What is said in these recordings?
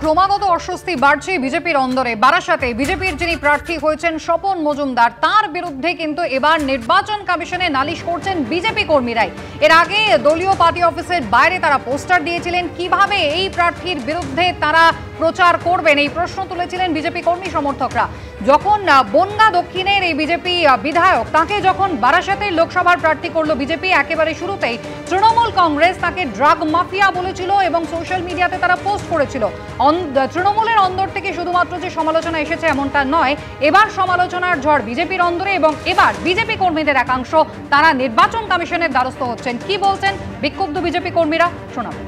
ক্রমাগত অস্বস্তি বাড়ছে বিজেপির অন্দরে। বারাসাতে বিজেপির যিনি প্রার্থী হয়েছেন স্বপন মজুমদার, তার বিরুদ্ধে কিন্তু এবার নির্বাচন কমিশনে নালিশ করছেন বিজেপি কর্মীরাই। এর আগে দলীয় পার্টি অফিসের বাইরে তারা পোস্টার দিয়েছিলেন। কিভাবে এই প্রার্থীর বিরুদ্ধে তারা প্রচার করবেন এই প্রশ্ন তুলেছিলেন বিজেপি কর্মী সমর্থকরা। যখন বনগাঁ দক্ষিণের এই বিজেপি বিধায়ক তাকে যখন বারাসাতের লোকসভার প্রার্থী করলো বিজেপি, একেবারে শুরুতেই তৃণমূল কংগ্রেস তাকে ড্রাগ মাফিয়া বলেছিল এবং সোশ্যাল মিডিয়াতে তারা পোস্ট করেছিল। তৃণমূলের অন্দর থেকে শুধুমাত্র যে সমালোচনা এসেছে এমনটা নয়, এবার সমালোচনার ঝড় বিজেপির অন্দরে এবং এবার বিজেপি কর্মীদের একাংশ তারা নির্বাচন কমিশনের দ্বারস্থ হচ্ছেন। কি বলছেন বিক্ষুব্ধ বিজেপি কর্মীরা, শোনাবেন।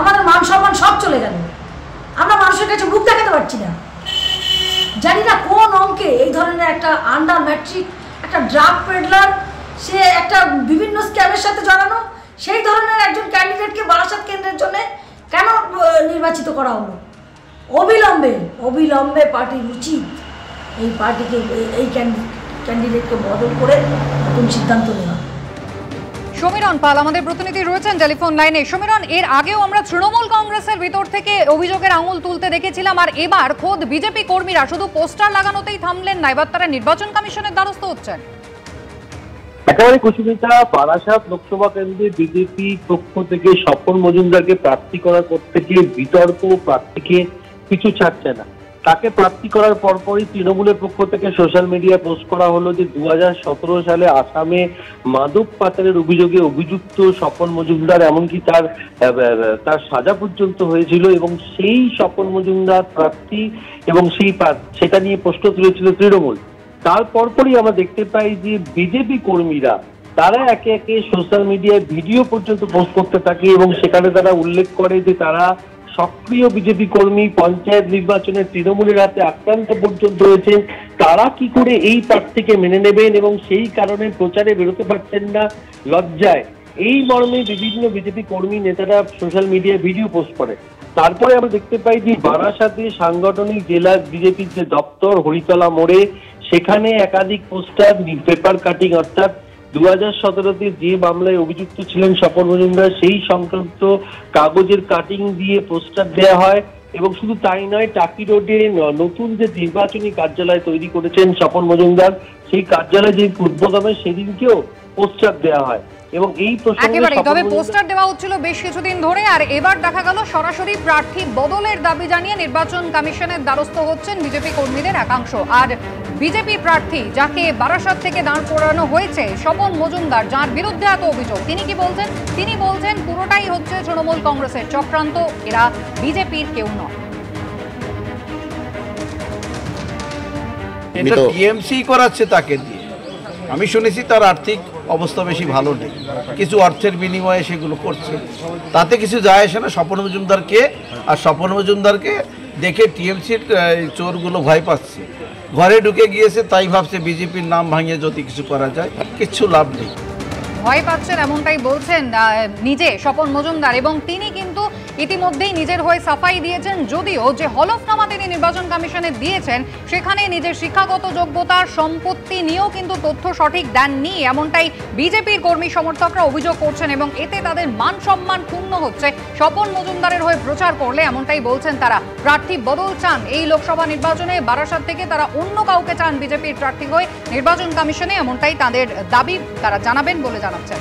আমাদের মান সম্মান সব চলে গেল, আমরা মানুষের কাছে মুখ দেখাতে পারছি না। জানি না কোন অঙ্কে এই ধরনের একটা আন্ডার ম্যাট্রিক, একটা ড্রাগ পেডলার, সে একটা বিভিন্ন স্ক্যামের সাথে জড়ানো, সেই ধরনের একজন ক্যান্ডিডেটকে বারাসাত কেন্দ্রের জন্য কেন নির্বাচিত করা হলো? অবিলম্বে পার্টির উচিত এই পার্টিকে, এই ক্যান্ডিডেটকে বদল করে নতুন সিদ্ধান্ত নেওয়া। সমীরণ পাল আমাদের প্রতিনিধি রয়েছেন টেলিফোন লাইনে। সমীরণ, এর আগেও আমরা তৃণমূল কংগ্রেসের ভিতর থেকে অভিযোগের আঙুল তুলতে দেখেছিলাম, আর এবার খোদ বিজেপি কর্মীরা শুধু পোস্টার লাগানোতেই থামলেন না, এবার তারা নির্বাচন কমিশনের দ্বারস্থ হচ্ছেন। একেবারে কুসুমিতা, বারাসাত লোকসভা কেন্দ্রে বিজেপি পক্ষ থেকে স্বপন মজুমদারকে প্রার্থী করতে গিয়ে বিতর্ক প্রার্থীকে পিছু ছাড়ছে না। তাকে প্রার্থী করার পরপরই তৃণমূলের পক্ষ থেকে সোশ্যাল মিডিয়া পোস্ট করা হলো যে 2017 সালে আসামে মাদক পাচারের অভিযোগে অভিযুক্ত স্বপন মজুমদার, এমনকি তার সাজা পর্যন্ত হয়েছিল এবং সেই স্বপন মজুমদার প্রার্থী এবং সেটা নিয়ে প্রশ্ন তুলেছিল তৃণমূল। তার পরপরই আমরা দেখতে পাই যে বিজেপি কর্মীরা তারা একে একে সোশ্যাল মিডিয়ায় ভিডিও পর্যন্ত পোস্ট করতে থাকে এবং সেখানে তারা উল্লেখ করে যে তারা সক্রিয় বিজেপি কর্মী, পঞ্চায়েত নির্বাচনে তৃণমূলের হাতে আক্রান্ত পর্যন্ত হয়েছে, তারা কি করে এই প্রার্থীকে মেনে নেবেন এবং সেই কারণে প্রচারে বেরোতে পারছেন না লজ্জায়। এই মর্মে বিভিন্ন বিজেপি কর্মী নেতারা সোশ্যাল মিডিয়ায় ভিডিও পোস্ট করে। তারপরে আমরা দেখতে পাই যে বারাসাতে সাংগঠনিক জেলা বিজেপির যে দপ্তর হরিতলা মোড়ে, সেখানে একাধিক পোস্টার, পেপার কাটিং, অর্থাৎ 2017-তে যে মামলায় অভিযুক্ত ছিলেন স্বপন মজুমদার সেই সংক্রান্ত কাগজের কাটিং দিয়ে পোস্টার দেওয়া হয়। এবং শুধু তাই নয়, টাকি রোডে নতুন যে নির্বাচনী কার্যালয় তৈরি করেছেন স্বপন মজুমদার, সেই কার্যালয় যে উদ্বোধন হয় সেদিনকেও পোস্টার দেওয়া হয়। এবং এই একেবারে তবে পোস্টার দেওয়া হচ্ছিল বেশ কিছুদিন ধরে, আর এবার দেখা গেল সরাসরি প্রার্থী বদলের দাবি জানিয়ে নির্বাচন কমিশনের দ্বারস্থ হচ্ছেন বিজেপি কর্মীদের একাংশ। আর বিজেপি প্রার্থী যাকে বারাসাত থেকে দাঁড় করানো হয়েছে স্বপন মজুমদার, যার বিরুদ্ধে এত অভিযোগ, তিনি কি বলছেন? তিনি বলছেন পুরোটাই হচ্ছে তৃণমূল কংগ্রেসের চক্রান্ত, এরা বিজেপির কেউ নয়। এটা টিএমসি করাচ্ছে তাকে দিয়ে। আমি শুনেছি তার আর্থিক অবস্থা বেশি ভালো নেই, কিছু অর্থের বিনিময়ে সেগুলো করছে, তাতে কিছু যায় আসে না। স্বপন মজুমদারকে আর স্বপন মজুমদারকে দেখে টিএমসির চোরগুলো ভয় পাচ্ছে, ঘরে ঢুকে গিয়েছে, তাই ভাবছে বিজেপির নাম ভাঙিয়ে যদি কিছু করা যায়, কিচ্ছু লাভ নেই। ভয় পাচ্ছেন এমনটাই বলছেন নিজে স্বপন মজুমদার, এবং তিনি কিন্তু ইতিমধ্যেই নিজের হয়ে সাফাই দিয়েছেন। যদিও যে হলফনামা তিনি নির্বাচন কমিশনে দিয়েছেন সেখানে নিজের শিক্ষাগত যোগ্যতার, সম্পত্তি নিয়েও কিন্তু তথ্য সঠিক দেননি, এমনটাই বিজেপির কর্মী সমর্থকরা অভিযোগ করছেন এবং এতে তাদের মান সম্মান ক্ষুণ্ণ হচ্ছে। স্বপন মজুমদারের হয়ে প্রচার করলে এমনটাই বলছেন তারা প্রার্থী বদল চান এই লোকসভা নির্বাচনে। বারাসাত থেকে তারা অন্য কাউকে চান বিজেপির প্রার্থী হয়ে নির্বাচন কমিশনে, এমনটাই তাদের দাবি, তারা জানাবেন বলে জানাচ্ছেন।